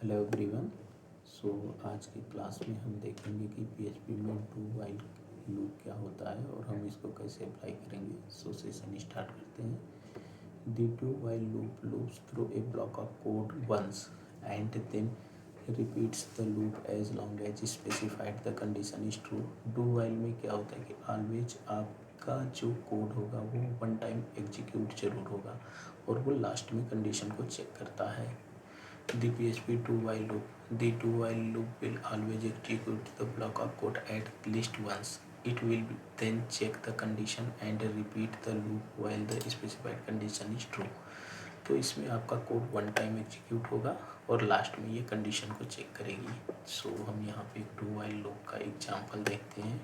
Hello everyone. सो आज की class में हम देखेंगे कि पीएचपी में डू वाइल लूप क्या होता है और हम इसको कैसे अप्लाई करेंगे। सो सेशन स्टार्ट करते हैं। The do while loop loops through a block of code once and then repeats the loop as long as specified the condition is true. Do while में क्या होता है कि ऑलवेज आपका जो कोड होगा वो वन टाइम एग्जीक्यूट जरूर होगा और वो लास्ट में कंडीशन को चेक करता है। The PHP do while loop. The do while loop will always execute the block of code at least once. It will then check the condition and repeat the loop while the specified condition is true. तो इसमें आपका code one time execute होगा और last में ये condition को check करेगी। सो हम यहाँ पे एक डू वाइल लूप का एग्जांपल देखते हैं।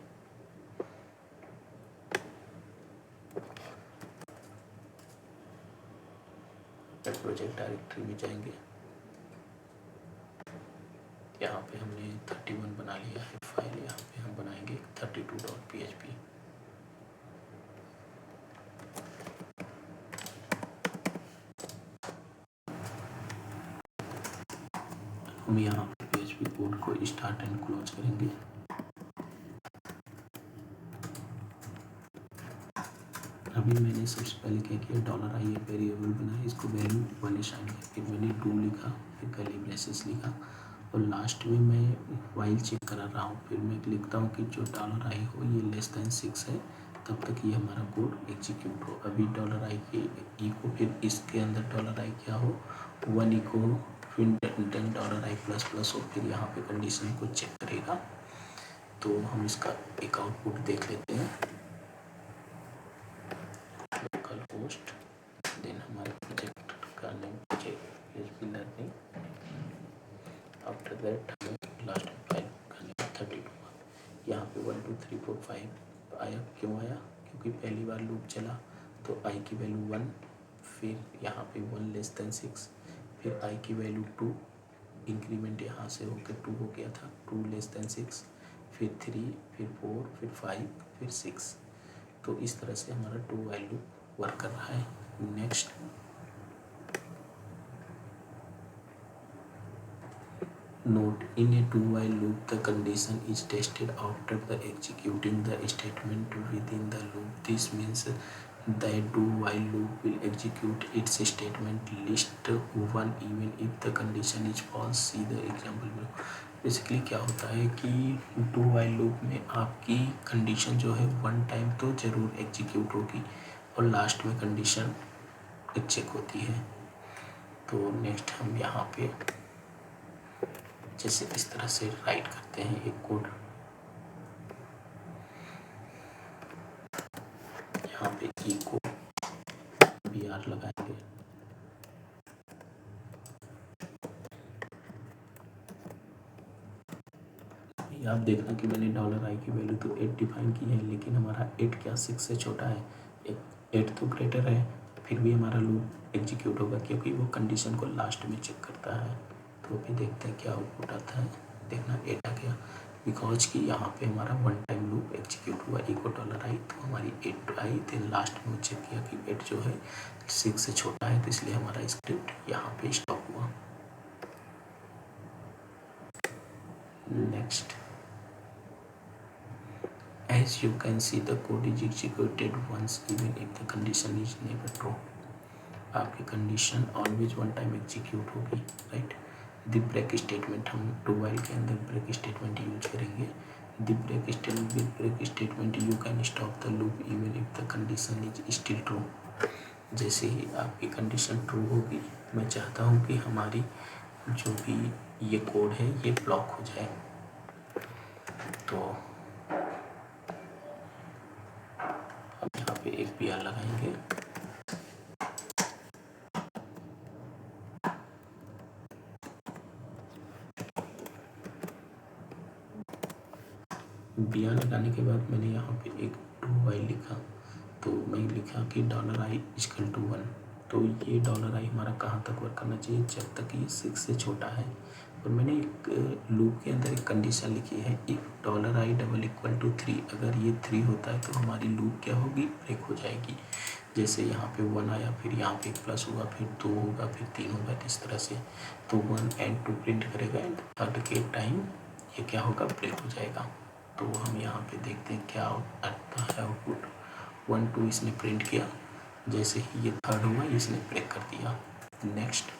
प्रोजेक्ट डायरेक्टरी में जाएंगे। यहाँ पे हमने 31 बना लिया है फाइल, यहाँ पे हम बनाएंगे 32.php। हम यहाँ पे PHP कोड को स्टार्ट एंड क्लोज करेंगे। अभी मैंने सबसे पहले क्या किया, $i एक वेरिएबल बनाया, इसको वैल्यू 1 असाइन किया, फिर मैंने डू लिखा, फिर कर्ली ब्रेसेस लिखा और लास्ट में मैं वाइल चेक करा रहा हूँ। फिर मैं लिखता हूँ कि जो $i हो ये लेस देन 6 है, तब तक ये हमारा कोड एग्जीक्यूट हो। अभी $i के इको, फिर इसके अंदर $i क्या हो 1 इको, फिर देन $i प्लस प्लस हो, फिर यहाँ पे कंडीशन को चेक करेगा। तो हम इसका एक आउटपुट देख लेते हैं। लोकल होस्ट, देन हमारे प्रोजेक्ट का name PHP learning. After that हमें लास्ट में फाइल का नेम 32 यहाँ पे 1 2 3 4 5 आया। क्यों आया? क्योंकि पहली बार लूप चला तो i की वैल्यू 1, फिर यहाँ पे 1 लेस देन 6, फिर i की वैल्यू 2, इंक्रीमेंट यहाँ से होकर 2 हो गया था, 2 लेस देन 6, फिर 3, फिर 4, फिर 5, फिर 6। तो इस तरह से हमारा डू वाइल लूप वर्क कर रहा है। Next, note in a do while loop the condition is tested after the executing the statement within the loop. This means that do while loop will execute its statement list 1 even if the condition is false. See the example below. Basically क्या होता है कि do while loop में आपकी condition जो है one time तो ज़रूर एग्जीक्यूट होगी और लास्ट में कंडीशन चेक होती है। तो नेक्स्ट हम यहाँ पे जैसे इस तरह से राइट करते हैं एक कोड। यहाँ पे इको br लगाएंगे। आप देखना कि मैंने $i की वैल्यू तो 8 डिफाइन की है, लेकिन हमारा 8 क्या 6 से छोटा है, 8 तो ग्रेटर है, फिर भी हमारा लूप एग्जीक्यूट होगा क्योंकि वो कंडीशन को लास्ट में चेक करता है। तो अभी देखते हैं क्या आउटपुट आता है। देखना 8 आ गया बिकॉज कि यहाँ पे हमारा वन टाइम लूप एग्जीक्यूट हुआ। इको $i तो हमारी 8 आई, देन लास्ट में चेक किया कि 8 जो है 6 से छोटा है, तो इसलिए हमारा स्क्रिप्ट यहाँ पे स्टॉप हुआ। Next, as you can see the code is executed once even if the condition is never true. आपकी condition always one time execute होगी, राइट। द ब्रेक स्टेटमेंट, हम डू वाइल के अंदर ब्रेक स्टेटमेंट यूज करेंगे। The break statement you can stop the loop even if the condition is still true. जैसे ही आपकी condition true होगी, मैं चाहता हूँ कि हमारी जो भी ये कोड है ये ब्लॉक हो जाए। तो हम यहाँ पे एक br लगाएंगे। br लगाने के बाद मैंने यहाँ पे एक डू वाइल लिखा, तो मैं लिखा कि $i इक्वल टू 1। तो ये $i हमारा कहाँ तक वर्क करना चाहिए, जब तक ये 6 से छोटा है। और मैंने एक लूप के अंदर एक कंडीशन लिखी है, if $i double equal to 3, अगर ये 3 होता है तो हमारी लूप क्या होगी, ब्रेक हो जाएगी। जैसे यहाँ पे 1 आया, फिर यहाँ पे एक प्लस होगा, फिर 2 होगा, फिर 3 होगा, इस तरह से। तो 1 एंड 2 प्रिंट करेगा एंड थर्ड के टाइम ये क्या होगा, ब्रेक हो जाएगा। तो हम यहाँ पे देखते हैं क्या आता है आउटपुट। 1 2 इसने प्रिंट किया, जैसे ही ये थर्ड हुआ इसने ब्रेक कर दिया। नेक्स्ट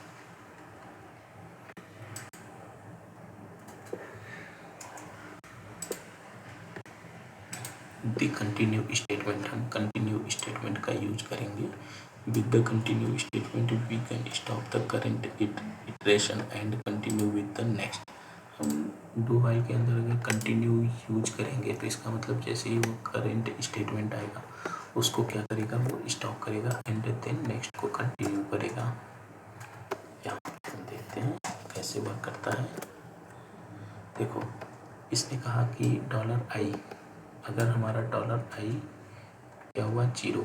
द कंटिन्यू स्टेटमेंट, हम कंटिन्यू स्टेटमेंट का यूज करेंगे। With the continue statement we can stop the current iteration and continue with the next. हम डू व्हाइल के अंदर अगर कंटिन्यू यूज करेंगे तो इसका मतलब जैसे ही वो करंट स्टेटमेंट आएगा उसको क्या करेगा, वो स्टॉप करेगा एंड देन नेक्स्ट को कंटिन्यू करेगा। यहाँ हम देखते हैं कैसे वर्क करता है। देखो इसने कहा कि $i, अगर हमारा $i क्या हुआ 0,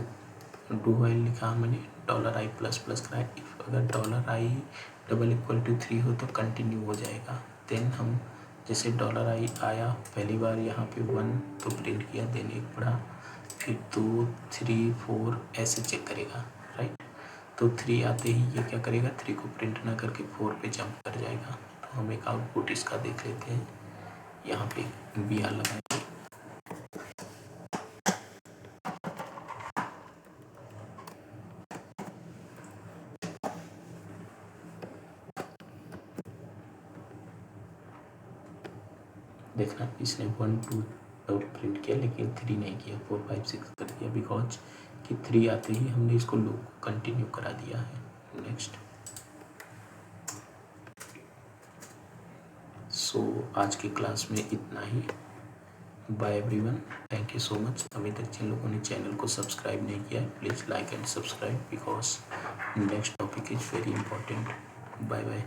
डू व्हाइल लिखा मैंने $i प्लस प्लस कराया। इफ अगर $i = 3 हो तो कंटिन्यू हो जाएगा। देन हम जैसे $i आया पहली बार यहाँ पे 1 तो प्रिंट किया, देन 1 पढ़ा, फिर 2 3 4 ऐसे चेक करेगा, राइट। तो 3 आते ही ये क्या करेगा, 3 को प्रिंट ना करके 4 पे जंप कर जाएगा। तो हम एक आउटपुट इसका देख लेते हैं। यहाँ पे BR लगाएंगे। देखना इसने 1 2 प्रिंट किया लेकिन 3 नहीं किया, 4 5 6 कर दिया, बिकॉज कि 3 आते ही हमने इसको लूप को कंटिन्यू करा दिया है। नेक्स्ट सो आज की क्लास में इतना ही। Bye everyone, thank you so much. अभी तक जिन लोगों ने चैनल को सब्सक्राइब नहीं किया है please like and subscribe because next topic is very important. Bye bye.